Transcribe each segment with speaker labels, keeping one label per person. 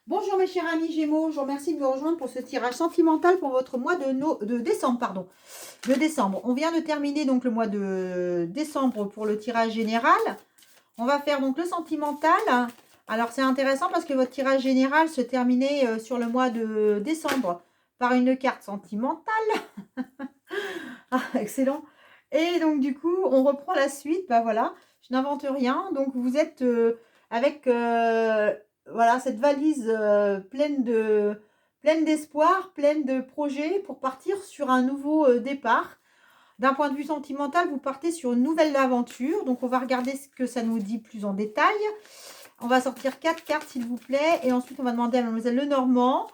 Speaker 1: Bonjour mes chers amis Gémeaux, je vous remercie de me rejoindre pour ce tirage sentimental pour votre mois de décembre. On vient de terminer donc le mois de décembre pour le tirage général. On va faire donc le sentimental. Alors c'est intéressant parce que votre tirage général se terminait sur le mois de décembre par une carte sentimentale. Ah, excellent. Et donc du coup, on reprend la suite. Bah voilà, je n'invente rien. Donc vous êtes avec voilà, cette valise pleine d'espoir, pleine de projets pour partir sur un nouveau départ. D'un point de vue sentimental, vous partez sur une nouvelle aventure. Donc on va regarder ce que ça nous dit plus en détail. On va sortir 4 cartes s'il vous plaît. Et ensuite on va demander à mademoiselle Lenormand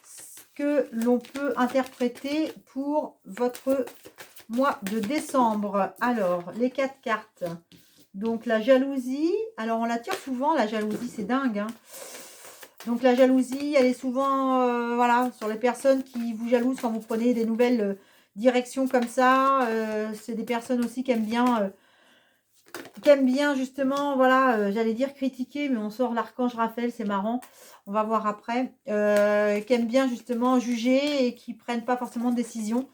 Speaker 1: ce que l'on peut interpréter pour votre mois de décembre. Alors, les 4 cartes. Donc, la jalousie. Alors, on la tire souvent, la jalousie, c'est dingue. Hein. Donc, la jalousie, elle est souvent voilà, sur les personnes qui vous jalousent quand vous prenez des nouvelles directions comme ça. C'est des personnes aussi qui aiment bien justement, voilà, j'allais dire critiquer, mais on sort l'archange Raphaël, c'est marrant. On va voir après. Qui aiment bien justement juger et qui prennent pas forcément de décision.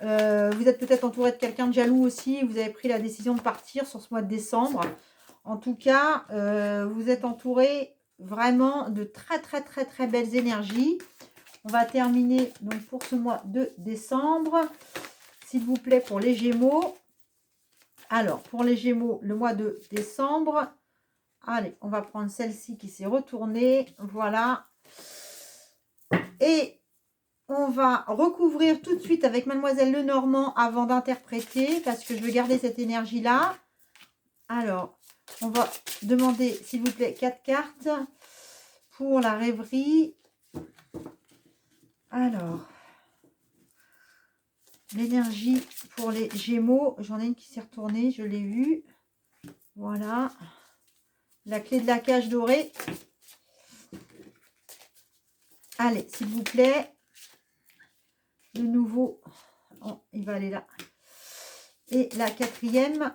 Speaker 1: Vous êtes peut-être entouré de quelqu'un de jaloux aussi. Vous avez pris la décision de partir sur ce mois de décembre. En tout cas, vous êtes entouré vraiment de très, très, très, très belles énergies. On va terminer donc pour ce mois de décembre. S'il vous plaît, pour les Gémeaux. Alors, pour les Gémeaux, le mois de décembre. Allez, on va prendre celle-ci qui s'est retournée. Voilà. Et on va recouvrir tout de suite avec mademoiselle Lenormand avant d'interpréter parce que je veux garder cette énergie-là. Alors, on va demander, s'il vous plaît, 4 cartes pour la rêverie. Alors, l'énergie pour les Gémeaux. J'en ai une qui s'est retournée, je l'ai vue. Voilà. La clé de la cage dorée. Allez, s'il vous plaît. De nouveau, oh, il va aller là. Et la quatrième,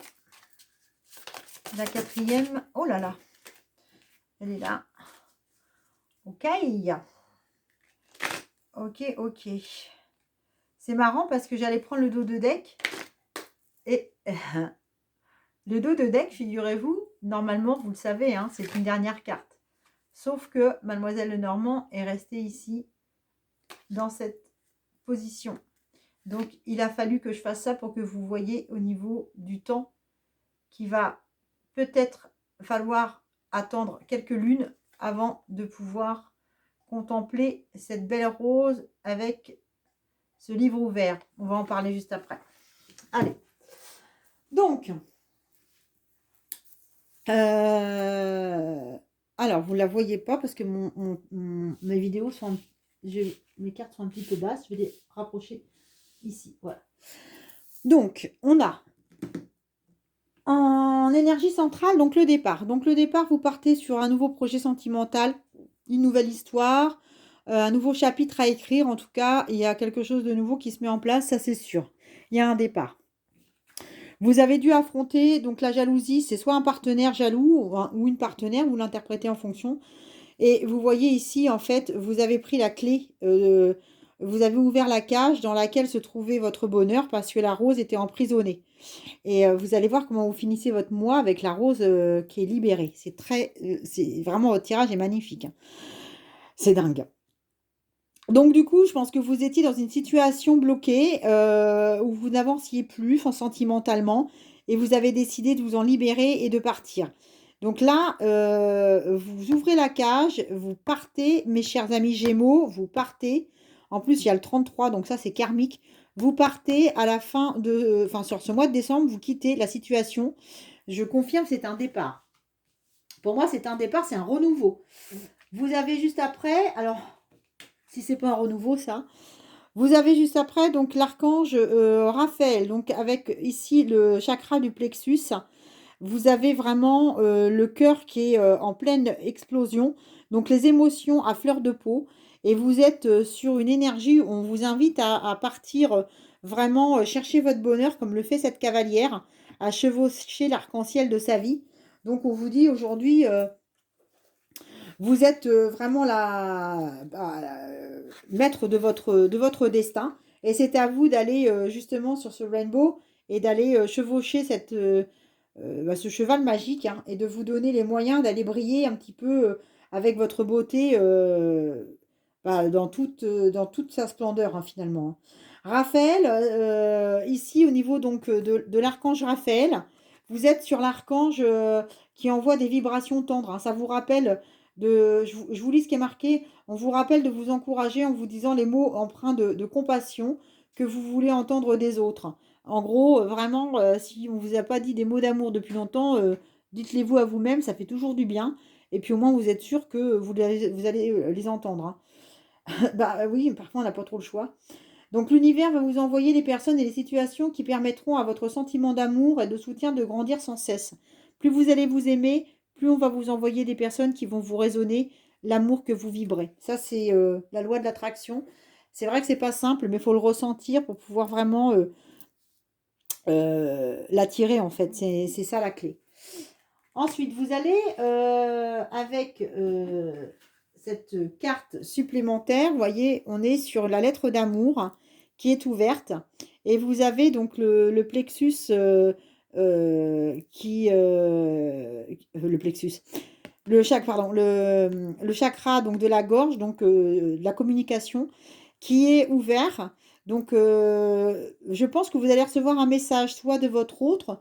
Speaker 1: oh là là, elle est là. Ok, ok. C'est marrant parce que j'allais prendre le dos de deck. Et le dos de deck, figurez-vous, normalement, vous le savez, hein, c'est une dernière carte. Sauf que mademoiselle Lenormand est restée ici, dans cette position. Donc, il a fallu que je fasse ça pour que vous voyez au niveau du temps qu'il va peut-être falloir attendre quelques lunes avant de pouvoir contempler cette belle rose avec ce livre ouvert. On va en parler juste après. Allez. Donc, alors, vous ne la voyez pas parce que mes vidéos sont... mes cartes sont un petit peu basses. Je vais les rapprocher ici. Voilà. Donc, on a en énergie centrale, donc le départ. Donc, le départ, vous partez sur un nouveau projet sentimental, une nouvelle histoire, un nouveau chapitre à écrire. En tout cas, il y a quelque chose de nouveau qui se met en place, ça c'est sûr. Il y a un départ. Vous avez dû affronter donc la jalousie, c'est soit un partenaire jaloux ou une partenaire, vous l'interprétez en fonction. Et vous voyez ici, en fait, vous avez pris la clé, vous avez ouvert la cage dans laquelle se trouvait votre bonheur parce que la rose était emprisonnée. Et vous allez voir comment vous finissez votre mois avec la rose qui est libérée. C'est vraiment, votre tirage est magnifique. Hein. C'est dingue. Donc du coup, je pense que vous étiez dans une situation bloquée où vous n'avanciez plus sentimentalement et vous avez décidé de vous en libérer et de partir. Donc là, vous ouvrez la cage, vous partez, mes chers amis Gémeaux, vous partez. En plus, il y a le 33, donc ça c'est karmique. Vous partez à la fin de... Enfin, sur ce mois de décembre, vous quittez la situation. Je confirme, c'est un départ. Pour moi, c'est un départ, c'est un renouveau. Vous avez juste après... Alors... si c'est pas un renouveau ça. Vous avez juste après donc l'archange Raphaël, donc avec ici le chakra du plexus. Vous avez vraiment le cœur qui est en pleine explosion, donc les émotions à fleur de peau. Et vous êtes sur une énergie où on vous invite à partir vraiment chercher votre bonheur, comme le fait cette cavalière, à chevaucher l'arc-en-ciel de sa vie. Donc on vous dit aujourd'hui... Vous êtes vraiment maître de votre destin. Et c'est à vous d'aller justement sur ce rainbow et d'aller chevaucher ce cheval magique hein, et de vous donner les moyens d'aller briller un petit peu avec votre beauté dans toute sa splendeur hein, finalement. Raphaël, ici au niveau donc de l'archange Raphaël, vous êtes sur l'archange qui envoie des vibrations tendres. Hein. Ça vous rappelle je vous lis ce qui est marqué. On vous rappelle de vous encourager en vous disant les mots empreints de compassion que vous voulez entendre des autres. En gros, vraiment, si on ne vous a pas dit des mots d'amour depuis longtemps, dites-les-vous à vous-même, ça fait toujours du bien. Et puis au moins, vous êtes sûr que vous allez les entendre. Hein. Bah oui, parfois on n'a pas trop le choix. Donc l'univers va vous envoyer les personnes et les situations qui permettront à votre sentiment d'amour et de soutien de grandir sans cesse. Plus vous allez vous aimer, plus on va vous envoyer des personnes qui vont vous raisonner l'amour que vous vibrez. Ça, c'est la loi de l'attraction. C'est vrai que c'est pas simple, mais il faut le ressentir pour pouvoir vraiment l'attirer, en fait. C'est ça la clé. Ensuite, vous allez avec cette carte supplémentaire, vous voyez, on est sur la lettre d'amour qui est ouverte et vous avez donc le plexus le plexus, le chakra donc de la gorge, donc de la communication qui est ouvert. Donc, je pense que vous allez recevoir un message soit de votre autre,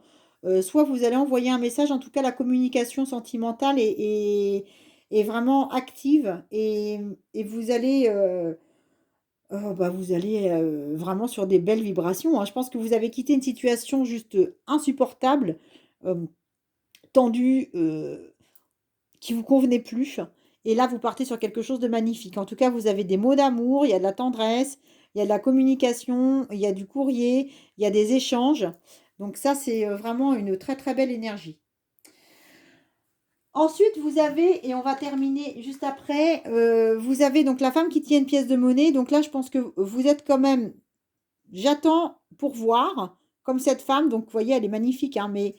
Speaker 1: soit vous allez envoyer un message. En tout cas, la communication sentimentale est vraiment active et vous allez vraiment sur des belles vibrations. Hein. Je pense que vous avez quitté une situation juste insupportable, euh, tendue, qui vous convenait plus. Et là, vous partez sur quelque chose de magnifique. En tout cas, vous avez des mots d'amour, il y a de la tendresse, il y a de la communication, il y a du courrier, il y a des échanges. Donc ça, c'est vraiment une très très belle énergie. Ensuite, vous avez, et on va terminer juste après, vous avez donc la femme qui tient une pièce de monnaie. Donc là, je pense que vous êtes quand même, j'attends pour voir, comme cette femme. Donc, vous voyez, elle est magnifique, hein, mais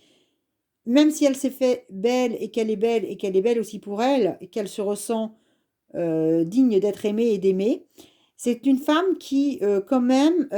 Speaker 1: même si elle s'est fait belle et qu'elle est belle aussi pour elle, et qu'elle se ressent digne d'être aimée et d'aimer. C'est une femme qui, quand même,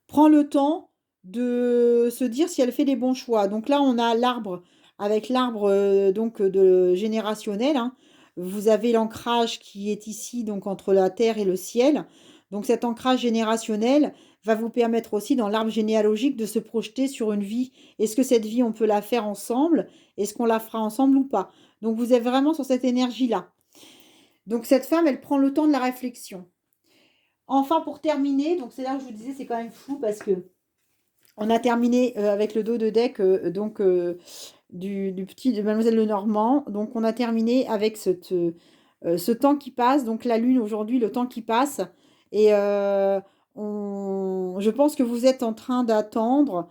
Speaker 1: prend le temps de se dire si elle fait les bons choix. Donc là, on a l'arbre, avec l'arbre donc de générationnel. Hein. Vous avez l'ancrage qui est ici, donc entre la terre et le ciel. Donc cet ancrage générationnel va vous permettre aussi dans l'arbre généalogique de se projeter sur une vie. Est-ce que cette vie, on peut la faire ensemble? Est-ce qu'on la fera ensemble ou pas? Donc vous êtes vraiment sur cette énergie-là. Donc cette femme, elle prend le temps de la réflexion. Enfin, pour terminer, donc c'est là que je vous disais, c'est quand même fou parce que on a terminé avec le dos de deck du petit de Mademoiselle Lenormand. Donc on a terminé avec ce temps qui passe, donc la lune aujourd'hui, le temps qui passe. Et je pense que vous êtes en train d'attendre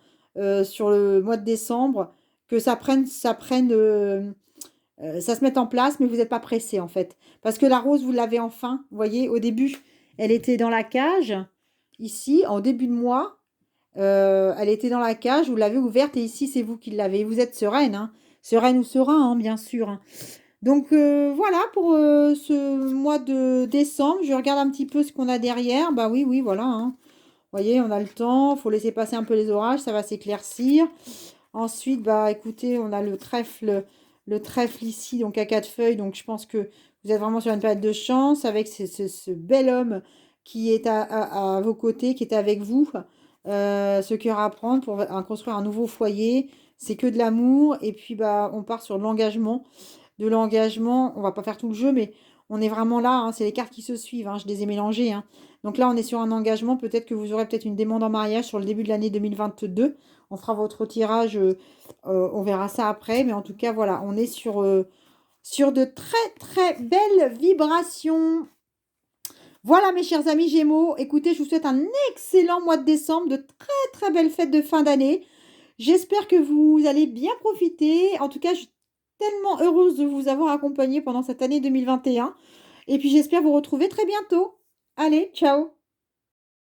Speaker 1: sur le mois de décembre que ça se mette en place, mais vous n'êtes pas pressé en fait. Parce que la rose, vous l'avez enfin. Vous voyez, au début, elle était dans la cage, ici, en début de mois. Elle était dans la cage, vous l'avez ouverte et ici, c'est vous qui l'avez. Vous êtes sereine, hein. Sereine ou serein, hein, bien sûr. Hein. Donc voilà pour ce mois de décembre. Je regarde un petit peu ce qu'on a derrière. Bah oui, oui, voilà. Hein. Vous voyez, on a le temps. Il faut laisser passer un peu les orages, ça va s'éclaircir. Ensuite, bah écoutez, on a le trèfle ici, donc à 4 feuilles. Donc je pense que vous êtes vraiment sur une période de chance avec ce bel homme qui est à vos côtés, qui est avec vous. Ce cœur à prendre pour construire un nouveau foyer. C'est que de l'amour. Et puis bah on part sur de l'engagement. De l'engagement, on va pas faire tout le jeu, mais on est vraiment là. Hein, c'est les cartes qui se suivent. Hein, je les ai mélangées. Hein. Donc là, on est sur un engagement. Peut-être que vous aurez peut-être une demande en mariage sur le début de l'année 2022. On fera votre tirage, on verra ça après. Mais en tout cas, voilà, on est sur de très très belles vibrations. Voilà mes chers amis Gémeaux. Écoutez, je vous souhaite un excellent mois de décembre, de très très belles fêtes de fin d'année. J'espère que vous allez bien profiter. En tout cas, je suis tellement heureuse de vous avoir accompagné pendant cette année 2021. Et puis j'espère vous retrouver très bientôt. Allez, ciao!